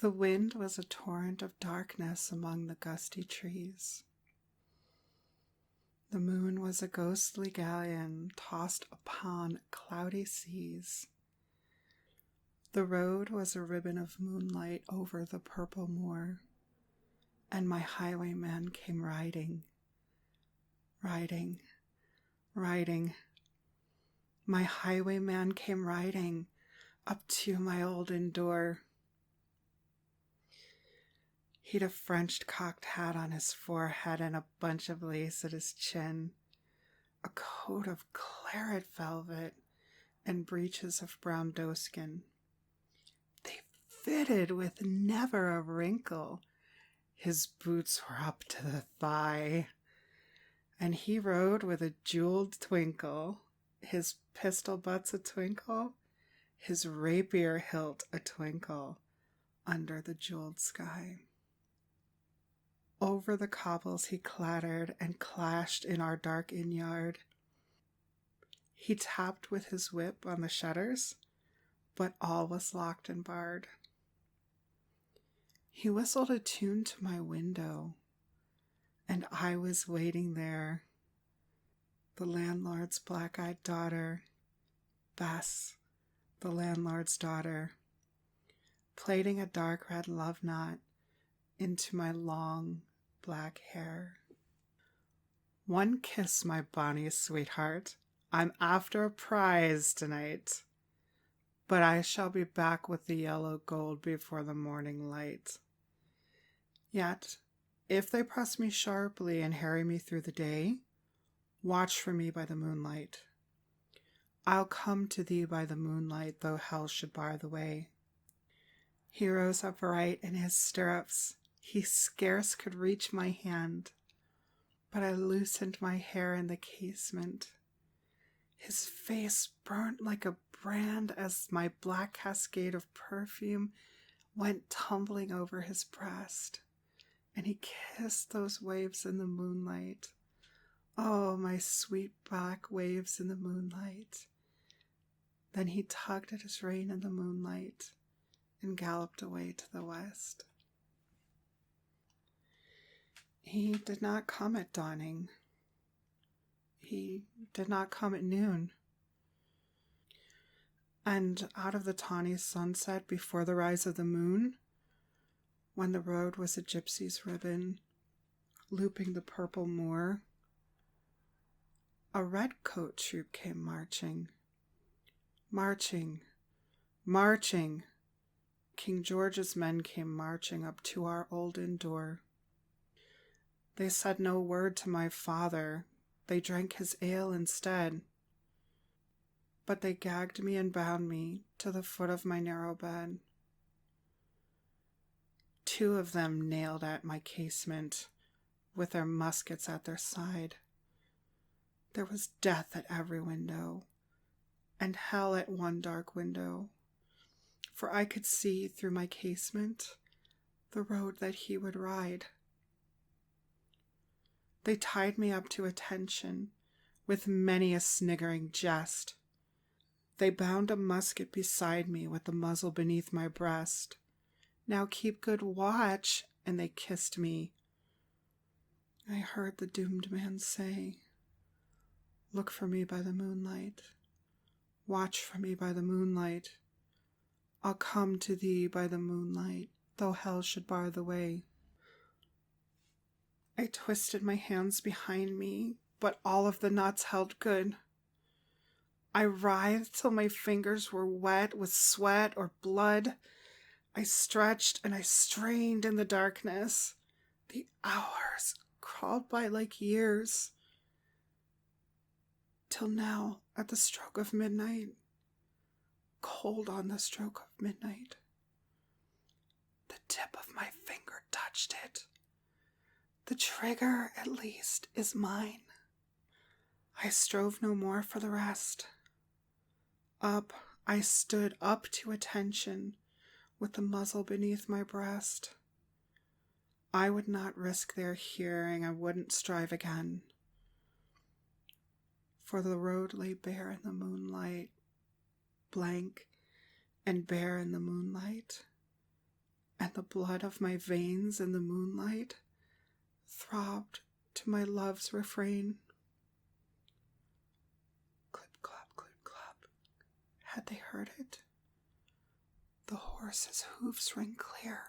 The wind was a torrent of darkness among the gusty trees. The moon was a ghostly galleon tossed upon cloudy seas. The road was a ribbon of moonlight over the purple moor, and my highwayman came riding. My highwayman came riding up to my olden door. He'd a French cocked hat on his forehead and a bunch of lace at his chin, a coat of claret velvet, and breeches of brown doeskin. They fitted with never a wrinkle. His boots were up to the thigh, and he rode with a jeweled twinkle, his pistol butts a twinkle, his rapier hilt a twinkle, under the jeweled sky. Over the cobbles he clattered and clashed in our dark inn-yard. He tapped with his whip on the shutters, but all was locked and barred. He whistled a tune to my window, and I was waiting there. The landlord's black-eyed daughter, Bess, the landlord's daughter, plaiting a dark red love knot into my long black hair. One kiss, my bonny sweetheart. I'm after a prize tonight, but I shall be back with the yellow gold before the morning light. Yet, if they press me sharply and harry me through the day, watch for me by the moonlight. I'll come to thee by the moonlight, though hell should bar the way. He rose upright in his stirrups. He scarce could reach my hand, but I loosened my hair in the casement. His face burnt like a brand as my black cascade of perfume went tumbling over his breast, and he kissed those waves in the moonlight. Oh, my sweet black waves in the moonlight. Then he tugged at his rein in the moonlight and galloped away to the west. He did not come at dawning. He did not come at noon. And out of the tawny sunset before the rise of the moon, when the road was a gypsy's ribbon, looping the purple moor, a redcoat troop came marching. King George's men came marching up to our olden door. They said no word to my father. They drank his ale instead. But they gagged me and bound me to the foot of my narrow bed. 2 of them nailed at my casement, with their muskets at their side. There was death at every window, and hell at one dark window, for I could see through my casement the road that he would ride. They tied me up to attention with many a sniggering jest. They bound a musket beside me with the muzzle beneath my breast. Now keep good watch, and they kissed me. I heard the doomed man say, look for me by the moonlight. Watch for me by the moonlight. I'll come to thee by the moonlight, though hell should bar the way. I twisted my hands behind me, but all of the knots held good. I writhed till my fingers were wet with sweat or blood. I stretched and I strained in the darkness. The hours crawled by like years. Till now, at the stroke of midnight, cold on the stroke of midnight, the tip of my finger touched it. The trigger, at least, is mine. I strove no more for the rest. Up, I stood up to attention, with the muzzle beneath my breast. I would not risk their hearing, I wouldn't strive again. For the road lay bare in the moonlight, blank and bare in the moonlight, and the blood of my veins in the moonlight throbbed to my love's refrain. Clip, clop, clip, clop. Had they heard it? The horse's hoofs ring clear.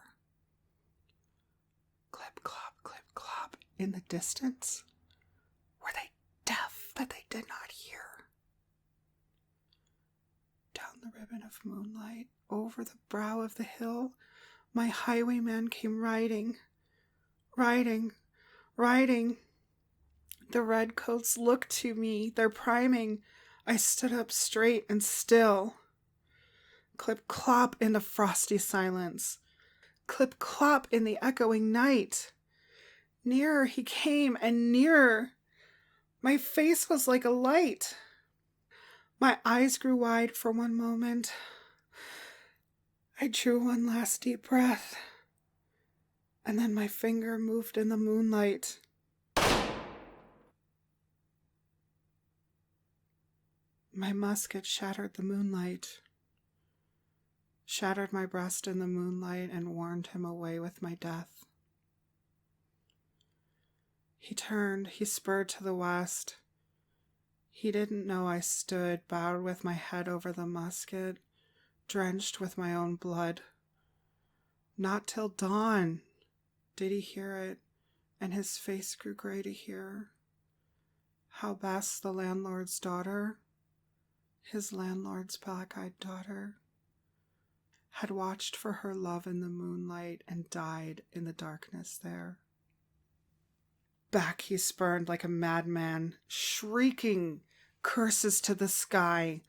Clip, clop, clip, clop. In the distance, were they deaf that they did not hear? Down the ribbon of moonlight, over the brow of the hill, my highwayman came riding, riding, riding. The redcoats looked to me, their priming. I stood up straight and still. Clip clop in the frosty silence. Clip clop in the echoing night. Nearer he came and nearer. My face was like a light. My eyes grew wide for one moment. I drew one last deep breath, and then my finger moved in the moonlight. My musket shattered the moonlight, shattered my breast in the moonlight, and warned him away with my death. He turned, he spurred to the west. He didn't know I stood, bowed with my head over the musket, drenched with my own blood. Not till dawn did he hear it, and his face grew gray to hear how Bess, the landlord's daughter, his landlord's black-eyed daughter, had watched for her love in the moonlight and died in the darkness there. Back he spurned like a madman, shrieking curses to the sky,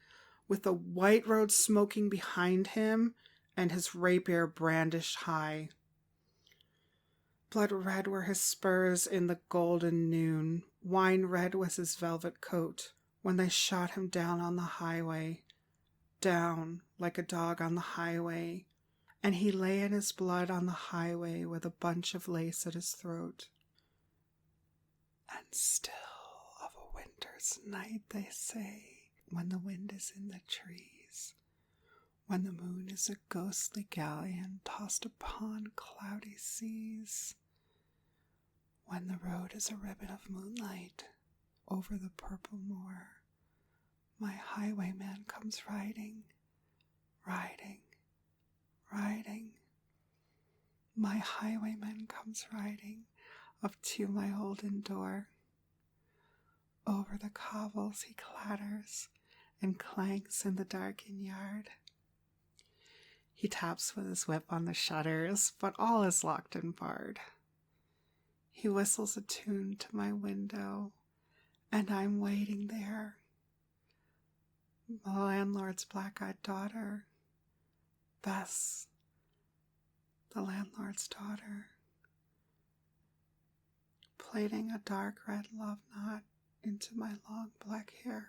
with the white road smoking behind him and his rapier brandished high. Blood red were his spurs in the golden noon, wine red was his velvet coat, when they shot him down on the highway, down like a dog on the highway, and he lay in his blood on the highway with a bunch of lace at his throat. And still of a winter's night, they say, when the wind is in the trees, when the moon is a ghostly galleon tossed upon cloudy seas, when the road is a ribbon of moonlight over the purple moor, my highwayman comes riding, riding, riding. My highwayman comes riding up to my olden door. Over the cobbles he clatters and clanks in the darkened yard. He taps with his whip on the shutters, but all is locked and barred. He whistles a tune to my window, and I'm waiting there. The landlord's black-eyed daughter, Bess, the landlord's daughter, plaiting a dark red love knot into my long black hair.